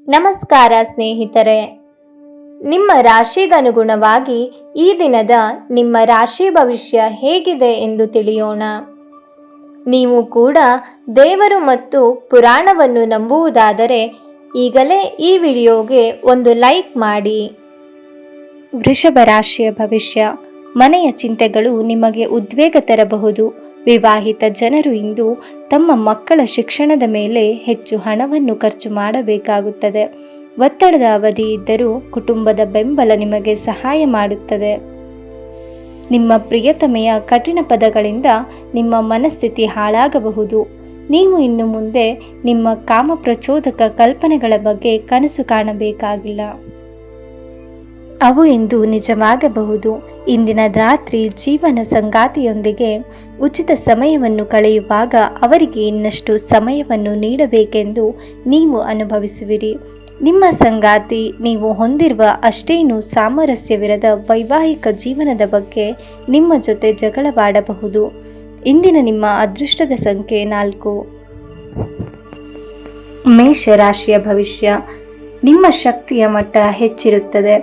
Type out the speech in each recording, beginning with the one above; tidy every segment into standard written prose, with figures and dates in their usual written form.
ನಮಸ್ಕಾರ ಸ್ನೇಹಿತರೆ, ನಿಮ್ಮ ರಾಶಿಗನುಗುಣವಾಗಿ ಈ ದಿನದ ನಿಮ್ಮ ರಾಶಿ ಭವಿಷ್ಯ ಹೇಗಿದೆ ಎಂದು ತಿಳಿಯೋಣ. ನೀವು ಕೂಡ ದೇವರು ಮತ್ತು ಪುರಾಣವನ್ನು ನಂಬುವುದಾದರೆ ಈಗಲೇ ಈ ವಿಡಿಯೋಗೆ ಒಂದು ಲೈಕ್ ಮಾಡಿ. ವೃಷಭ ರಾಶಿಯ ಭವಿಷ್ಯ. ಮನೆಯ ಚಿಂತೆಗಳು ನಿಮಗೆ ಉದ್ವೇಗ ತರಬಹುದು. ವಿವಾಹಿತ ಜನರು ಇಂದು ತಮ್ಮ ಮಕ್ಕಳ ಶಿಕ್ಷಣದ ಮೇಲೆ ಹೆಚ್ಚು ಹಣವನ್ನು ಖರ್ಚು ಮಾಡಬೇಕಾಗುತ್ತದೆ. ಒತ್ತಡದ ಅವಧಿ ಇದ್ದರೂ ಕುಟುಂಬದ ಬೆಂಬಲ ನಿಮಗೆ ಸಹಾಯ ಮಾಡುತ್ತದೆ. ನಿಮ್ಮ ಪ್ರಿಯತಮೆಯ ಕಠಿಣ ಪದಗಳಿಂದ ನಿಮ್ಮ ಮನಸ್ಥಿತಿ ಹಾಳಾಗಬಹುದು. ನೀವು ಇನ್ನು ಮುಂದೆ ನಿಮ್ಮ ಕಾಮಪ್ರಚೋದಕ ಕಲ್ಪನೆಗಳ ಬಗ್ಗೆ ಕನಸು ಕಾಣಬೇಕಾಗಿಲ್ಲ. ಅವು ಇಂದು ನಿಜವಾಗಬಹುದು. ಇಂದಿನ ರಾತ್ರಿ ಜೀವನ ಸಂಗಾತಿಯೊಂದಿಗೆ ಉಚಿತ ಸಮಯವನ್ನು ಕಳೆಯುವಾಗ ಅವರಿಗೆ ಇನ್ನಷ್ಟು ಸಮಯವನ್ನು ನೀಡಬೇಕೆಂದು ನೀವು ಅನುಭವಿಸುವಿರಿ. ನಿಮ್ಮ ಸಂಗಾತಿ ನೀವು ಹೊಂದಿರುವ ಅಷ್ಟೇನೂ ಸಾಮರಸ್ಯವಿರದ ವೈವಾಹಿಕ ಜೀವನದ ಬಗ್ಗೆ ನಿಮ್ಮ ಜೊತೆ ಜಗಳವಾಡಬಹುದು. ಇಂದಿನ ನಿಮ್ಮ ಅದೃಷ್ಟದ ಸಂಖ್ಯೆ 4. ಮೇಷ ರಾಶಿಯ ಭವಿಷ್ಯ. ನಿಮ್ಮ ಶಕ್ತಿಯ ಮಟ್ಟ ಹೆಚ್ಚಿರುತ್ತದೆ.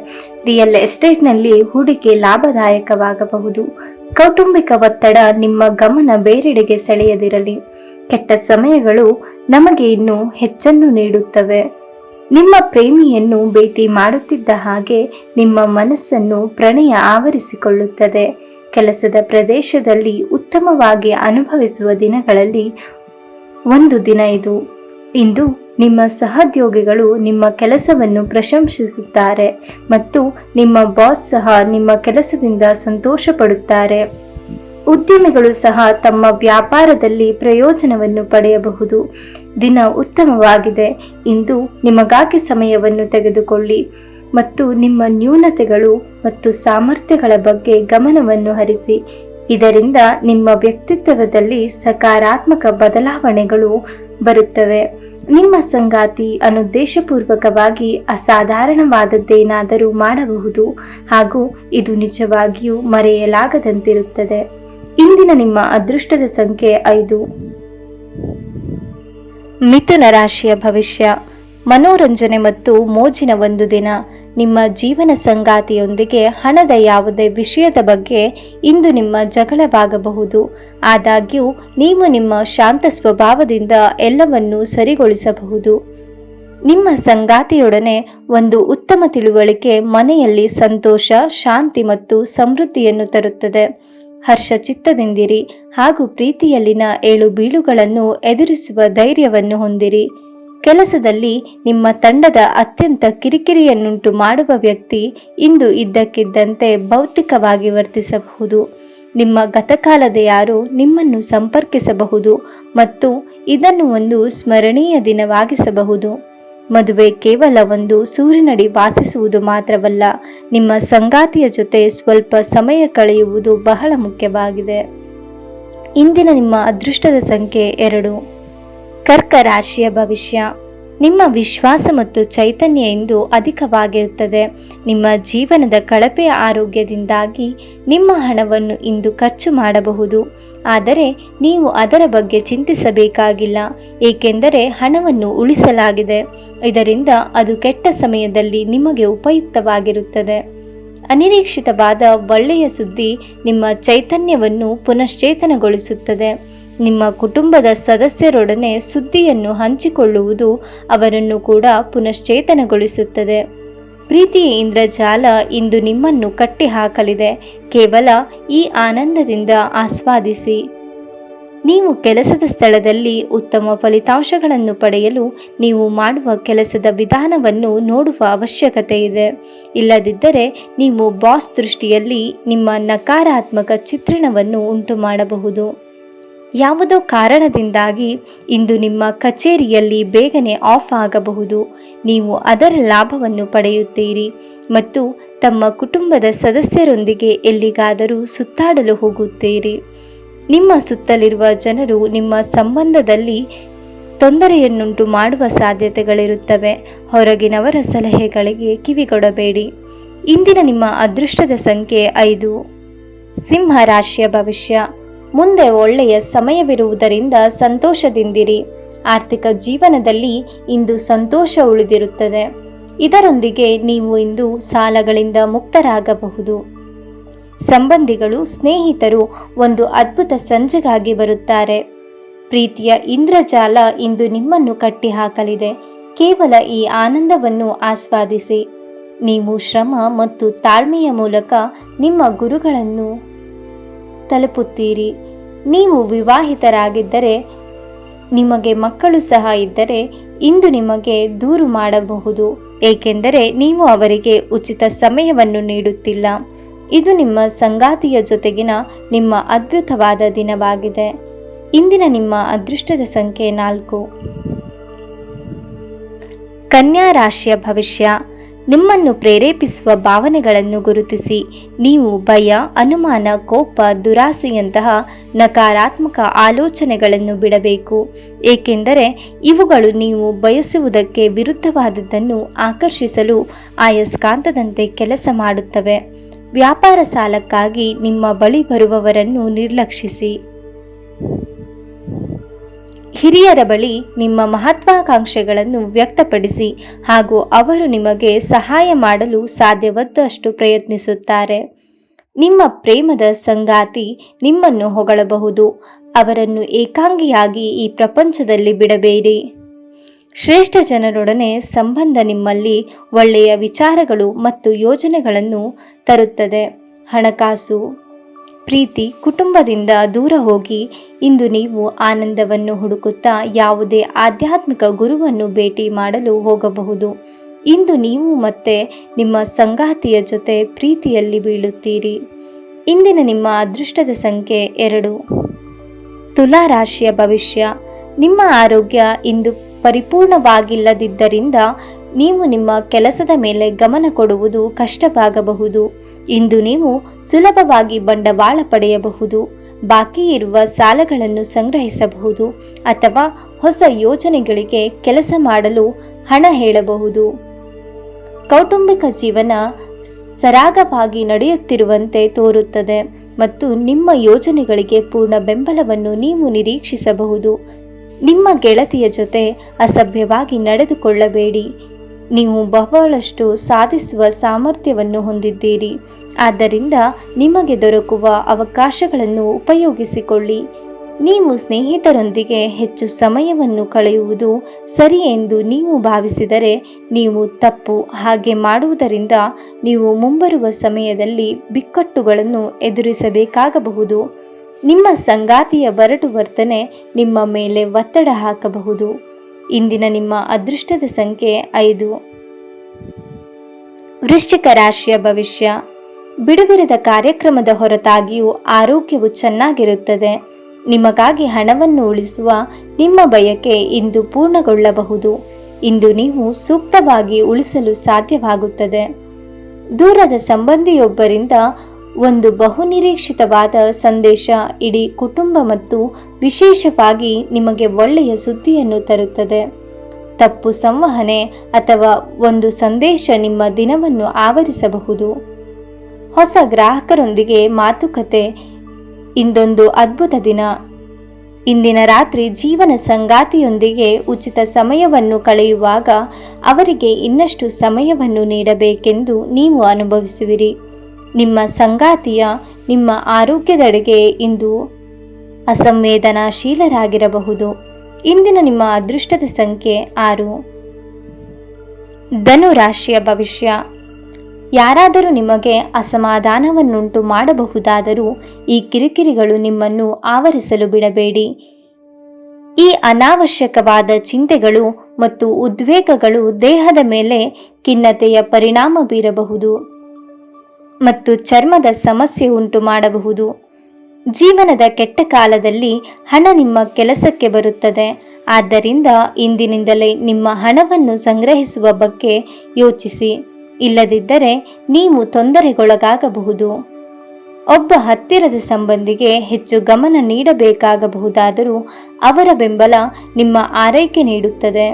ರಿಯಲ್ ಎಸ್ಟೇಟ್ನಲ್ಲಿ ಹೂಡಿಕೆ ಲಾಭದಾಯಕವಾಗಬಹುದು. ಕೌಟುಂಬಿಕ ಒತ್ತಡ ನಿಮ್ಮ ಗಮನ ಬೇರೆಡೆಗೆ ಸೆಳೆಯದಿರಲಿ. ಕೆಟ್ಟ ಸಮಯಗಳು ನಮಗೆ ಇನ್ನೂ ಹೆಚ್ಚನ್ನು ನೀಡುತ್ತವೆ. ನಿಮ್ಮ ಪ್ರೇಮಿಯನ್ನು ಭೇಟಿ ಮಾಡುತ್ತಿದ್ದ ಹಾಗೆ ನಿಮ್ಮ ಮನಸ್ಸನ್ನು ಪ್ರಣಯ ಆವರಿಸಿಕೊಳ್ಳುತ್ತದೆ. ಕೆಲಸದ ಪ್ರದೇಶದಲ್ಲಿ ಉತ್ತಮವಾಗಿ ಅನುಭವಿಸುವ ದಿನಗಳಲ್ಲಿ ಒಂದು ದಿನ ಇದು. ಇಂದು ನಿಮ್ಮ ಸಹೋದ್ಯೋಗಿಗಳು ನಿಮ್ಮ ಕೆಲಸವನ್ನು ಪ್ರಶಂಸಿಸುತ್ತಾರೆ ಮತ್ತು ನಿಮ್ಮ ಬಾಸ್ ಸಹ ನಿಮ್ಮ ಕೆಲಸದಿಂದ ಸಂತೋಷ ಪಡುತ್ತಾರೆ. ಉದ್ಯಮಿಗಳು ಸಹ ತಮ್ಮ ವ್ಯಾಪಾರದಲ್ಲಿ ಪ್ರಯೋಜನವನ್ನು ಪಡೆಯಬಹುದು. ದಿನ ಉತ್ತಮವಾಗಿದೆ. ಇಂದು ನಿಮಗಾಗಿ ಸಮಯವನ್ನು ತೆಗೆದುಕೊಳ್ಳಿ ಮತ್ತು ನಿಮ್ಮ ನ್ಯೂನತೆಗಳು ಮತ್ತು ಸಾಮರ್ಥ್ಯಗಳ ಬಗ್ಗೆ ಗಮನವನ್ನು ಹರಿಸಿ. ಇದರಿಂದ ನಿಮ್ಮ ವ್ಯಕ್ತಿತ್ವದಲ್ಲಿ ಸಕಾರಾತ್ಮಕ ಬದಲಾವಣೆಗಳು ಬರುತ್ತವೆ. ನಿಮ್ಮ ಸಂಗಾತಿ ಅನುದ್ದೇಶಪೂರ್ವಕವಾಗಿ ಅಸಾಧಾರಣವಾದದ್ದೇನಾದರೂ ಮಾಡಬಹುದು ಹಾಗೂ ಇದು ನಿಜವಾಗಿಯೂ ಮರೆಯಲಾಗದಂತಿರುತ್ತದೆ. ಇಂದಿನ ನಿಮ್ಮ ಅದೃಷ್ಟದ ಸಂಖ್ಯೆ 5. ಮಿಥುನ ರಾಶಿಯ ಭವಿಷ್ಯ. ಮನೋರಂಜನೆ ಮತ್ತು ಮೋಜಿನ ಒಂದು ದಿನ. ನಿಮ್ಮ ಜೀವನ ಸಂಗಾತಿಯೊಂದಿಗೆ ಹಣದ ಯಾವುದೇ ವಿಷಯದ ಬಗ್ಗೆ ಇಂದು ನಿಮ್ಮ ಜಗಳವಾಗಬಹುದು. ಆದಾಗ್ಯೂ ನೀವು ನಿಮ್ಮ ಶಾಂತ ಸ್ವಭಾವದಿಂದ ಎಲ್ಲವನ್ನೂ ಸರಿಗೊಳಿಸಬಹುದು. ನಿಮ್ಮ ಸಂಗಾತಿಯೊಡನೆ ಒಂದು ಉತ್ತಮ ತಿಳುವಳಿಕೆ ಮನೆಯಲ್ಲಿ ಸಂತೋಷ, ಶಾಂತಿ ಮತ್ತು ಸಮೃದ್ಧಿಯನ್ನು ತರುತ್ತದೆ. ಹರ್ಷಚಿತ್ತದಿಂದಿರಿ ಹಾಗೂ ಪ್ರೀತಿಯಲ್ಲಿನ ಏಳು ಬೀಳುಗಳನ್ನು ಎದುರಿಸುವ ಧೈರ್ಯವನ್ನು ಹೊಂದಿರಿ. ಕೆಲಸದಲ್ಲಿ ನಿಮ್ಮ ತಂಡದ ಅತ್ಯಂತ ಕಿರಿಕಿರಿಯನ್ನುಂಟು ಮಾಡುವ ವ್ಯಕ್ತಿ ಇಂದು ಇದ್ದಕ್ಕಿದ್ದಂತೆ ಭೌತಿಕವಾಗಿ ವರ್ತಿಸಬಹುದು. ನಿಮ್ಮ ಗತಕಾಲದ ಯಾರು ನಿಮ್ಮನ್ನು ಸಂಪರ್ಕಿಸಬಹುದು ಮತ್ತು ಇದನ್ನು ಒಂದು ಸ್ಮರಣೀಯ ದಿನವಾಗಿಸಬಹುದು. ಮದುವೆ ಕೇವಲ ಒಂದು ಸೂರಿನಡಿ ವಾಸಿಸುವುದು ಮಾತ್ರವಲ್ಲ, ನಿಮ್ಮ ಸಂಗಾತಿಯ ಜೊತೆ ಸ್ವಲ್ಪ ಸಮಯ ಕಳೆಯುವುದು ಬಹಳ ಮುಖ್ಯವಾಗಿದೆ. ಇಂದಿನ ನಿಮ್ಮ ಅದೃಷ್ಟದ ಸಂಖ್ಯೆ 2. ಕರ್ಕ ರಾಶಿಯ ಭವಿಷ್ಯ. ನಿಮ್ಮ ವಿಶ್ವಾಸ ಮತ್ತು ಚೈತನ್ಯ ಇಂದು ಅಧಿಕವಾಗಿರುತ್ತದೆ. ನಿಮ್ಮ ಜೀವನದ ಕಳಪೆಯ ಆರೋಗ್ಯದಿಂದಾಗಿ ನಿಮ್ಮ ಹಣವನ್ನು ಇಂದು ಖರ್ಚು ಮಾಡಬಹುದು. ಆದರೆ ನೀವು ಅದರ ಬಗ್ಗೆ ಚಿಂತಿಸಬೇಕಾಗಿಲ್ಲ, ಏಕೆಂದರೆ ಹಣವನ್ನು ಉಳಿಸಲಾಗಿದೆ. ಇದರಿಂದ ಅದು ಕೆಟ್ಟ ಸಮಯದಲ್ಲಿ ನಿಮಗೆ ಉಪಯುಕ್ತವಾಗಿರುತ್ತದೆ. ಅನಿರೀಕ್ಷಿತವಾದ ಒಳ್ಳೆಯ ಸುದ್ದಿ ನಿಮ್ಮ ಚೈತನ್ಯವನ್ನು ಪುನಶ್ಚೇತನಗೊಳಿಸುತ್ತದೆ. ನಿಮ್ಮ ಕುಟುಂಬದ ಸದಸ್ಯರೊಡನೆ ಸುದ್ದಿಯನ್ನು ಹಂಚಿಕೊಳ್ಳುವುದು ಅವರನ್ನು ಕೂಡ ಪುನಶ್ಚೇತನಗೊಳಿಸುತ್ತದೆ. ಪ್ರೀತಿಯ ಇಂದ್ರಜಾಲ ಇಂದು ನಿಮ್ಮನ್ನು ಕಟ್ಟಿಹಾಕಲಿದೆ. ಕೇವಲ ಈ ಆನಂದದಿಂದ ಆಸ್ವಾದಿಸಿ. ನೀವು ಕೆಲಸದ ಸ್ಥಳದಲ್ಲಿ ಉತ್ತಮ ಫಲಿತಾಂಶಗಳನ್ನು ಪಡೆಯಲು ನೀವು ಮಾಡುವ ಕೆಲಸದ ವಿಧಾನವನ್ನು ನೋಡುವ ಅವಶ್ಯಕತೆ ಇದೆ. ಇಲ್ಲದಿದ್ದರೆ ನೀವು ಬಾಸ್ ದೃಷ್ಟಿಯಲ್ಲಿ ನಿಮ್ಮ ನಕಾರಾತ್ಮಕ ಚಿತ್ರಣವನ್ನು ಉಂಟು ಮಾಡಬಹುದು. ಯಾವುದೋ ಕಾರಣದಿಂದಾಗಿ ಇಂದು ನಿಮ್ಮ ಕಚೇರಿಯಲ್ಲಿ ಬೇಗನೆ ಆಫ್ ಆಗಬಹುದು. ನೀವು ಅದರ ಲಾಭವನ್ನು ಪಡೆಯುತ್ತೀರಿ ಮತ್ತು ತಮ್ಮ ಕುಟುಂಬದ ಸದಸ್ಯರೊಂದಿಗೆ ಎಲ್ಲಿಗಾದರೂ ಸುತ್ತಾಡಲು ಹೋಗುತ್ತೀರಿ. ನಿಮ್ಮ ಸುತ್ತಲಿರುವ ಜನರು ನಿಮ್ಮ ಸಂಬಂಧದಲ್ಲಿ ತೊಂದರೆಯನ್ನುಂಟು ಮಾಡುವ ಸಾಧ್ಯತೆಗಳಿರುತ್ತವೆ. ಹೊರಗಿನವರ ಸಲಹೆಗಳಿಗೆ ಕಿವಿಗೊಡಬೇಡಿ. ಇಂದಿನ ನಿಮ್ಮ ಅದೃಷ್ಟದ ಸಂಖ್ಯೆ 5. ಸಿಂಹ ರಾಶಿಯ ಭವಿಷ್ಯ. ಮುಂದೆ ಒಳ್ಳೆಯ ಸಮಯವಿರುವುದರಿಂದ ಸಂತೋಷದಿಂದಿರಿ. ಆರ್ಥಿಕ ಜೀವನದಲ್ಲಿ ಇಂದು ಸಂತೋಷ ಉಳಿದಿರುತ್ತದೆ. ಇದರೊಂದಿಗೆ ನೀವು ಇಂದು ಸಾಲಗಳಿಂದ ಮುಕ್ತರಾಗಬಹುದು. ಸಂಬಂಧಿಗಳು, ಸ್ನೇಹಿತರು ಒಂದು ಅದ್ಭುತ ಸಂಜೆಗಾಗಿ ಬರುತ್ತಾರೆ. ಪ್ರೀತಿಯ ಇಂದ್ರಜಾಲ ಇಂದು ನಿಮ್ಮನ್ನು ಕಟ್ಟಿಹಾಕಲಿದೆ. ಕೇವಲ ಈ ಆನಂದವನ್ನು ಆಸ್ವಾದಿಸಿ. ನೀವು ಶ್ರಮ ಮತ್ತು ತಾಳ್ಮೆಯ ಮೂಲಕ ನಿಮ್ಮ ಗುರುಗಳನ್ನು ತಲುಪುತ್ತೀರಿ. ನೀವು ವಿವಾಹಿತರಾಗಿದ್ದರೆ, ನಿಮಗೆ ಮಕ್ಕಳು ಸಹ ಇದ್ದರೆ ಇಂದು ನಿಮಗೆ ದೂರು ಮಾಡಬಹುದು, ಏಕೆಂದರೆ ನೀವು ಅವರಿಗೆ ಉಚಿತ ಸಮಯವನ್ನು ನೀಡುತ್ತಿಲ್ಲ. ಇದು ನಿಮ್ಮ ಸಂಗಾತಿಯ ಜೊತೆಗಿನ ನಿಮ್ಮ ಅದ್ಭುತವಾದ ದಿನವಾಗಿದೆ. ಇಂದಿನ ನಿಮ್ಮ ಅದೃಷ್ಟದ ಸಂಖ್ಯೆ 4. ಕನ್ಯಾ ರಾಶಿಯ ಭವಿಷ್ಯ. ನಿಮ್ಮನ್ನು ಪ್ರೇರೇಪಿಸುವ ಭಾವನೆಗಳನ್ನು ಗುರುತಿಸಿ. ನೀವು ಭಯ, ಅನುಮಾನ, ಕೋಪ, ದುರಾಸೆಯಂತಹ ನಕಾರಾತ್ಮಕ ಆಲೋಚನೆಗಳನ್ನು ಬಿಡಬೇಕು, ಏಕೆಂದರೆ ಇವುಗಳು ನೀವು ಬಯಸುವುದಕ್ಕೆ ವಿರುದ್ಧವಾದದ್ದನ್ನು ಆಕರ್ಷಿಸಲು ಅಯಸ್ಕಾಂತದಂತೆ ಕೆಲಸ ಮಾಡುತ್ತವೆ. ವ್ಯಾಪಾರ ಸಾಲಕ್ಕಾಗಿ ನಿಮ್ಮ ಬಳಿ ಬರುವವರನ್ನು ನಿರ್ಲಕ್ಷಿಸಿ. ಹಿರಿಯರ ಬಳಿ ನಿಮ್ಮ ಮಹತ್ವಾಕಾಂಕ್ಷೆಗಳನ್ನು ವ್ಯಕ್ತಪಡಿಸಿ ಹಾಗೂ ಅವರು ನಿಮಗೆ ಸಹಾಯ ಮಾಡಲು ಸಾಧ್ಯವಾದಷ್ಟು ಪ್ರಯತ್ನಿಸುತ್ತಾರೆ. ನಿಮ್ಮ ಪ್ರೇಮದ ಸಂಗಾತಿ ನಿಮ್ಮನ್ನು ಹೊಗಳಬಹುದು. ಅವರನ್ನು ಏಕಾಂಗಿಯಾಗಿ ಈ ಪ್ರಪಂಚದಲ್ಲಿ ಬಿಡಬೇಡಿ. ಶ್ರೇಷ್ಠ ಜನರೊಡನೆ ಸಂಬಂಧ ನಿಮ್ಮಲ್ಲಿ ಒಳ್ಳೆಯ ವಿಚಾರಗಳು ಮತ್ತು ಯೋಜನೆಗಳನ್ನು ತರುತ್ತದೆ. ಹಣಕಾಸು, ಪ್ರೀತಿ, ಕುಟುಂಬದಿಂದ ದೂರ ಹೋಗಿ ಇಂದು ನೀವು ಆನಂದವನ್ನು ಹುಡುಕುತ್ತಾ ಯಾವುದೇ ಆಧ್ಯಾತ್ಮಿಕ ಗುರುವನ್ನು ಭೇಟಿ ಮಾಡಲು ಹೋಗಬಹುದು. ಇಂದು ನೀವು ಮತ್ತೆ ನಿಮ್ಮ ಸಂಗಾತಿಯ ಜೊತೆ ಪ್ರೀತಿಯಲ್ಲಿ ಬೀಳುತ್ತೀರಿ. ಇಂದಿನ ನಿಮ್ಮ ಅದೃಷ್ಟದ ಸಂಖ್ಯೆ 2. ತುಲಾ ರಾಶಿಯ ಭವಿಷ್ಯ. ನಿಮ್ಮ ಆರೋಗ್ಯ ಇಂದು ಪರಿಪೂರ್ಣವಾಗಿಲ್ಲದಿದ್ದರಿಂದ ನೀವು ನಿಮ್ಮ ಕೆಲಸದ ಮೇಲೆ ಗಮನ ಕೊಡುವುದು ಕಷ್ಟವಾಗಬಹುದು. ಇಂದು ನೀವು ಸುಲಭವಾಗಿ ಬಂಡವಾಳ ಪಡೆಯಬಹುದು, ಬಾಕಿ ಇರುವ ಸಾಲಗಳನ್ನು ಸಂಗ್ರಹಿಸಬಹುದು ಅಥವಾ ಹೊಸ ಯೋಜನೆಗಳಿಗೆ ಕೆಲಸ ಮಾಡಲು ಹಣ ಹೇಳಬಹುದು. ಕೌಟುಂಬಿಕ ಜೀವನ ಸರಾಗವಾಗಿ ನಡೆಯುತ್ತಿರುವಂತೆ ತೋರುತ್ತದೆ ಮತ್ತು ನಿಮ್ಮ ಯೋಜನೆಗಳಿಗೆ ಪೂರ್ಣ ಬೆಂಬಲವನ್ನು ನೀವು ನಿರೀಕ್ಷಿಸಬಹುದು. ನಿಮ್ಮ ಗೆಳತಿಯ ಜೊತೆ ಅಸಭ್ಯವಾಗಿ ನಡೆದುಕೊಳ್ಳಬೇಡಿ. ನೀವು ಬಹಳಷ್ಟು ಸಾಧಿಸುವ ಸಾಮರ್ಥ್ಯವನ್ನು ಹೊಂದಿದ್ದೀರಿ. ಆದ್ದರಿಂದ ನಿಮಗೆ ದೊರಕುವ ಅವಕಾಶಗಳನ್ನು ಉಪಯೋಗಿಸಿಕೊಳ್ಳಿ. ನೀವು ಸ್ನೇಹಿತರೊಂದಿಗೆ ಹೆಚ್ಚು ಸಮಯವನ್ನು ಕಳೆಯುವುದು ಸರಿ ಎಂದು ನೀವು ಭಾವಿಸಿದರೆ ನೀವು ತಪ್ಪು. ಹಾಗೆ ಮಾಡುವುದರಿಂದ ನೀವು ಮುಂಬರುವ ಸಮಯದಲ್ಲಿ ಬಿಕ್ಕಟ್ಟುಗಳನ್ನು ಎದುರಿಸಬೇಕಾಗಬಹುದು. ನಿಮ್ಮ ಸಂಗಾತಿಯ ಒರಟು ವರ್ತನೆ ನಿಮ್ಮ ಮೇಲೆ ಒತ್ತಡ ಹಾಕಬಹುದು. ಇಂದಿನ ನಿಮ್ಮ ಅದೃಷ್ಟದ ಸಂಖ್ಯೆ 5. ವೃಶ್ಚಿಕ ರಾಶಿಯ ಭವಿಷ್ಯ. ಬಿಡುವಿರದ ಕಾರ್ಯಕ್ರಮದ ಹೊರತಾಗಿಯೂ ಆರೋಗ್ಯವು ಚೆನ್ನಾಗಿರುತ್ತದೆ. ನಿಮಗಾಗಿ ಹಣವನ್ನು ಉಳಿಸುವ ನಿಮ್ಮ ಬಯಕೆ ಇಂದು ಪೂರ್ಣಗೊಳ್ಳಬಹುದು. ಇಂದು ನೀವು ಸೂಕ್ತವಾಗಿ ಉಳಿಸಲು ಸಾಧ್ಯವಾಗುತ್ತದೆ. ದೂರದ ಸಂಬಂಧಿಯೊಬ್ಬರಿಂದ ಒಂದು ಬಹುನಿರೀಕ್ಷಿತವಾದ ಸಂದೇಶ ಇಡೀ ಕುಟುಂಬ ಮತ್ತು ವಿಶೇಷವಾಗಿ ನಿಮಗೆ ಒಳ್ಳೆಯ ಸುದ್ದಿಯನ್ನು ತರುತ್ತದೆ. ತಪ್ಪು ಸಂವಹನೆ ಅಥವಾ ಒಂದು ಸಂದೇಶ ನಿಮ್ಮ ದಿನವನ್ನು ಆವರಿಸಬಹುದು. ಹೊಸ ಗ್ರಾಹಕರೊಂದಿಗೆ ಮಾತುಕತೆ. ಇಂದೊಂದು ಅದ್ಭುತ ದಿನ. ಇಂದಿನ ರಾತ್ರಿ ಜೀವನ ಸಂಗಾತಿಯೊಂದಿಗೆ ಉಚಿತ ಸಮಯವನ್ನು ಕಳೆಯುವಾಗ ಅವರಿಗೆ ಇನ್ನಷ್ಟು ಸಮಯವನ್ನು ನೀಡಬೇಕೆಂದು ನೀವು ಅನುಭವಿಸುವಿರಿ. ನಿಮ್ಮ ಸಂಗಾತಿಯ ನಿಮ್ಮ ಆರೋಗ್ಯದೆಡೆಗೆ ಇಂದು ಅಸಂವೇದನಾಶೀಲರಾಗಿರಬಹುದು. ಇಂದಿನ ನಿಮ್ಮ ಅದೃಷ್ಟದ ಸಂಖ್ಯೆ 6. ಧನು ರಾಶಿಯ ಭವಿಷ್ಯ. ಯಾರಾದರೂ ನಿಮಗೆ ಅಸಮಾಧಾನವನ್ನುಂಟು ಮಾಡಬಹುದಾದರೂ ಈ ಕಿರಿಕಿರಿಗಳು ನಿಮ್ಮನ್ನು ಆವರಿಸಲು ಬಿಡಬೇಡಿ. ಈ ಅನಾವಶ್ಯಕವಾದ ಚಿಂತೆಗಳು ಮತ್ತು ಉದ್ವೇಗಗಳು ದೇಹದ ಮೇಲೆ ಖಿನ್ನತೆಯ ಪರಿಣಾಮ ಬೀರಬಹುದು ಮತ್ತು ಚರ್ಮದ ಸಮಸ್ಯೆ ಉಂಟು ಮಾಡಬಹುದು. ಜೀವನದ ಕೆಟ್ಟ ಕಾಲದಲ್ಲಿ ಹಣ ನಿಮ್ಮ ಕೆಲಸಕ್ಕೆ ಬರುತ್ತದೆ. ಆದ್ದರಿಂದ ಇಂದಿನಿಂದಲೇ ನಿಮ್ಮ ಹಣವನ್ನು ಸಂಗ್ರಹಿಸುವ ಬಗ್ಗೆ ಯೋಚಿಸಿ. ಇಲ್ಲದಿದ್ದರೆ ನೀವು ತೊಂದರೆಗೊಳಗಾಗಬಹುದು. ಒಬ್ಬ ಹತ್ತಿರದ ಸಂಬಂಧಿಗೆ ಹೆಚ್ಚು ಗಮನ ನೀಡಬೇಕಾಗಬಹುದಾದರೂ ಅವರ ಬೆಂಬಲ ನಿಮ್ಮ ಆರೈಕೆ ನೀಡುತ್ತದೆ.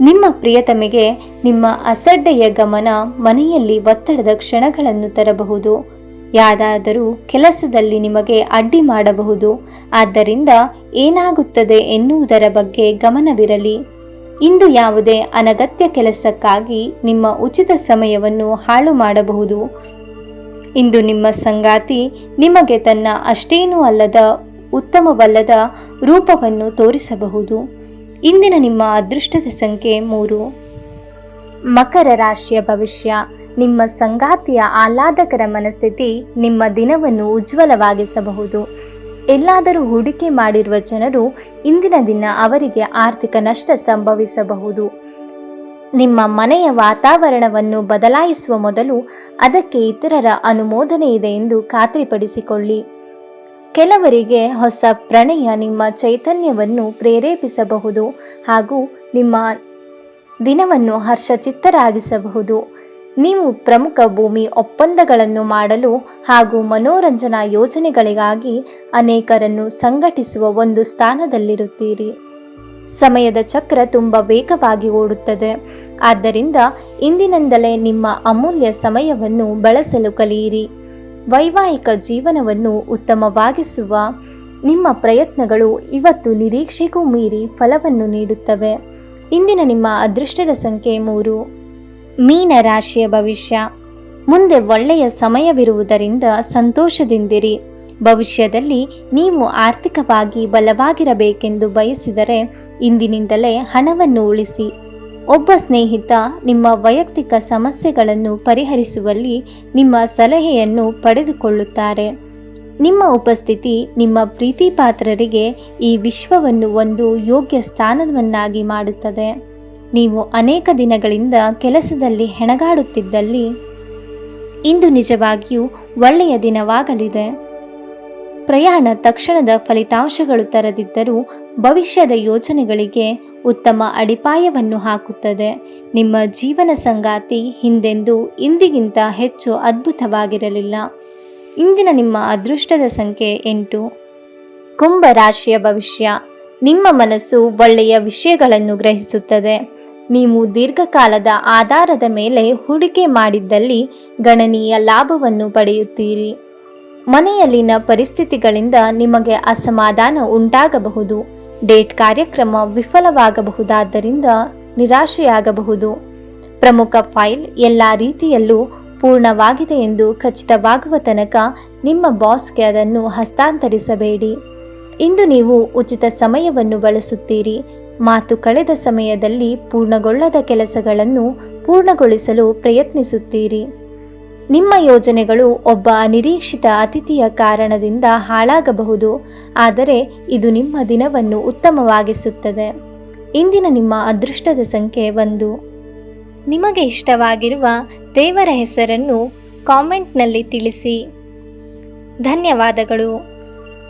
ನಿಮ್ಮ ಪ್ರಿಯತಮೆಗೆ ನಿಮ್ಮ ಅಸಡ್ಡೆಯ ಗಮನ ಮನೆಯಲ್ಲಿ ಒತ್ತಡದ ಕ್ಷಣಗಳನ್ನು ತರಬಹುದು. ಯಾರಾದರೂ ಕೆಲಸದಲ್ಲಿ ನಿಮಗೆ ಅಡ್ಡಿ ಮಾಡಬಹುದು. ಆದ್ದರಿಂದ ಏನಾಗುತ್ತದೆ ಎನ್ನುವುದರ ಬಗ್ಗೆ ಗಮನವಿರಲಿ. ಇಂದು ಯಾವುದೇ ಅನಗತ್ಯ ಕೆಲಸಕ್ಕಾಗಿ ನಿಮ್ಮ ಉಚಿತ ಸಮಯವನ್ನು ಹಾಳು ಮಾಡಬಹುದು. ಇಂದು ನಿಮ್ಮ ಸಂಗಾತಿ ನಿಮಗೆ ತನ್ನ ಅಷ್ಟೇನೂ ಅಲ್ಲದ ಉತ್ತಮವಲ್ಲದ ರೂಪವನ್ನು ತೋರಿಸಬಹುದು. ಇಂದಿನ ನಿಮ್ಮ ಅದೃಷ್ಟದ ಸಂಖ್ಯೆ 3. ಮಕರ ರಾಶಿಯ ಭವಿಷ್ಯ. ನಿಮ್ಮ ಸಂಗಾತಿಯ ಆಹ್ಲಾದಕರ ಮನಸ್ಥಿತಿ ನಿಮ್ಮ ದಿನವನ್ನು ಉಜ್ವಲವಾಗಿಸಬಹುದು. ಎಲ್ಲಾದರೂ ಹೂಡಿಕೆ ಮಾಡಿರುವ ಜನರು ಇಂದಿನ ದಿನ ಅವರಿಗೆ ಆರ್ಥಿಕ ನಷ್ಟ ಸಂಭವಿಸಬಹುದು. ನಿಮ್ಮ ಮನೆಯ ವಾತಾವರಣವನ್ನು ಬದಲಾಯಿಸುವ ಮೊದಲು ಅದಕ್ಕೆ ಇತರರ ಅನುಮೋದನೆ ಇದೆ ಎಂದು ಖಾತ್ರಿಪಡಿಸಿಕೊಳ್ಳಿ. ಕೆಲವರಿಗೆ ಹೊಸ ಪ್ರಣಯ ನಿಮ್ಮ ಚೈತನ್ಯವನ್ನು ಪ್ರೇರೇಪಿಸಬಹುದು ಹಾಗೂ ನಿಮ್ಮ ದಿನವನ್ನು ಹರ್ಷಚಿತ್ತರಾಗಿಸಬಹುದು. ನೀವು ಪ್ರಮುಖ ಭೂಮಿ ಒಪ್ಪಂದಗಳನ್ನು ಮಾಡಲು ಹಾಗೂ ಮನೋರಂಜನಾ ಯೋಜನೆಗಳಿಗಾಗಿ ಅನೇಕರನ್ನು ಸಂಘಟಿಸುವ ಒಂದು ಸ್ಥಾನದಲ್ಲಿರುತ್ತೀರಿ. ಸಮಯದ ಚಕ್ರ ತುಂಬ ವೇಗವಾಗಿ ಓಡುತ್ತದೆ. ಆದ್ದರಿಂದ ಇಂದಿನಿಂದಲೇ ನಿಮ್ಮ ಅಮೂಲ್ಯ ಸಮಯವನ್ನು ಬಳಸಲು ಕಲಿಯಿರಿ. ವೈವಾಹಿಕ ಜೀವನವನ್ನು ಉತ್ತಮವಾಗಿಸುವ ನಿಮ್ಮ ಪ್ರಯತ್ನಗಳು ಇವತ್ತು ನಿರೀಕ್ಷೆಗೂ ಮೀರಿ ಫಲವನ್ನು ನೀಡುತ್ತವೆ. ಇಂದಿನ ನಿಮ್ಮ ಅದೃಷ್ಟದ ಸಂಖ್ಯೆ 3. ಮೀನ ರಾಶಿಯ ಭವಿಷ್ಯ. ಮುಂದೆ ಒಳ್ಳೆಯ ಸಮಯವಿರುವುದರಿಂದ ಸಂತೋಷದಿಂದಿರಿ. ಭವಿಷ್ಯದಲ್ಲಿ ನೀವು ಆರ್ಥಿಕವಾಗಿ ಬಲವಾಗಿರಬೇಕೆಂದು ಬಯಸಿದರೆ ಇಂದಿನಿಂದಲೇ ಹಣವನ್ನು ಉಳಿಸಿ. ಒಬ್ಬ ಸ್ನೇಹಿತ ನಿಮ್ಮ ವೈಯಕ್ತಿಕ ಸಮಸ್ಯೆಗಳನ್ನು ಪರಿಹರಿಸುವಲ್ಲಿ ನಿಮ್ಮ ಸಲಹೆಯನ್ನು ಪಡೆದುಕೊಳ್ಳುತ್ತಾರೆ. ನಿಮ್ಮ ಉಪಸ್ಥಿತಿ ನಿಮ್ಮ ಪ್ರೀತಿಪಾತ್ರರಿಗೆ ಈ ವಿಶ್ವವನ್ನು ಒಂದು ಯೋಗ್ಯ ಸ್ಥಾನವನ್ನಾಗಿ ಮಾಡುತ್ತದೆ. ನೀವು ಅನೇಕ ದಿನಗಳಿಂದ ಕೆಲಸದಲ್ಲಿ ಹೆಣಗಾಡುತ್ತಿದ್ದಲ್ಲಿ ಇಂದು ನಿಜವಾಗಿಯೂ ಒಳ್ಳೆಯ ದಿನವಾಗಲಿದೆ. ಪ್ರಯಾಣ ತಕ್ಷಣದ ಫಲಿತಾಂಶಗಳು ತರದಿದ್ದರೂ ಭವಿಷ್ಯದ ಯೋಜನೆಗಳಿಗೆ ಉತ್ತಮ ಅಡಿಪಾಯವನ್ನು ಹಾಕುತ್ತದೆ. ನಿಮ್ಮ ಜೀವನ ಸಂಗಾತಿ ಹಿಂದೆಂದೂ ಇಂದಿಗಿಂತ ಹೆಚ್ಚು ಅದ್ಭುತವಾಗಿರಲಿಲ್ಲ. ಇಂದಿನ ನಿಮ್ಮ ಅದೃಷ್ಟದ ಸಂಖ್ಯೆ 8. ಕುಂಭ ರಾಶಿಯ ಭವಿಷ್ಯ. ನಿಮ್ಮ ಮನಸ್ಸು ಒಳ್ಳೆಯ ವಿಷಯಗಳನ್ನು ಗ್ರಹಿಸುತ್ತದೆ. ನೀವು ದೀರ್ಘಕಾಲದ ಆಧಾರದ ಮೇಲೆ ಹೂಡಿಕೆ ಮಾಡಿದ್ದಲ್ಲಿ ಗಣನೀಯ ಲಾಭವನ್ನು ಪಡೆಯುತ್ತೀರಿ. ಮನೆಯಲ್ಲಿನ ಪರಿಸ್ಥಿತಿಗಳಿಂದ ನಿಮಗೆ ಅಸಮಾಧಾನ ಉಂಟಾಗಬಹುದು. ಡೇಟ್ ಕಾರ್ಯಕ್ರಮ ವಿಫಲವಾಗಬಹುದಾದ್ದರಿಂದ ನಿರಾಶೆಯಾಗಬಹುದು. ಪ್ರಮುಖ ಫೈಲ್ ಎಲ್ಲ ರೀತಿಯಲ್ಲೂ ಪೂರ್ಣವಾಗಿದೆ ಎಂದು ಖಚಿತವಾಗುವ ತನಕ ನಿಮ್ಮ ಬಾಸ್ಗೆ ಅದನ್ನು ಹಸ್ತಾಂತರಿಸಬೇಡಿ. ಇಂದು ನೀವು ಉಚಿತ ಸಮಯವನ್ನು ಬಳಸುತ್ತೀರಿ. ಮಾತು ಕಳೆದ ಸಮಯದಲ್ಲಿ ಪೂರ್ಣಗೊಳ್ಳದ ಕೆಲಸಗಳನ್ನು ಪೂರ್ಣಗೊಳಿಸಲು ಪ್ರಯತ್ನಿಸುತ್ತೀರಿ. ನಿಮ್ಮ ಯೋಜನೆಗಳು ಒಬ್ಬ ಅನಿರೀಕ್ಷಿತ ಅತಿಥಿಯ ಕಾರಣದಿಂದ ಹಾಳಾಗಬಹುದು, ಆದರೆ ಇದು ನಿಮ್ಮ ದಿನವನ್ನು ಉತ್ತಮವಾಗಿಸುತ್ತದೆ. ಇಂದಿನ ನಿಮ್ಮ ಅದೃಷ್ಟದ ಸಂಖ್ಯೆ 1. ನಿಮಗೆ ಇಷ್ಟವಾಗಿರುವ ದೇವರ ಹೆಸರನ್ನು ಕಾಮೆಂಟ್ನಲ್ಲಿ ತಿಳಿಸಿ. ಧನ್ಯವಾದಗಳು.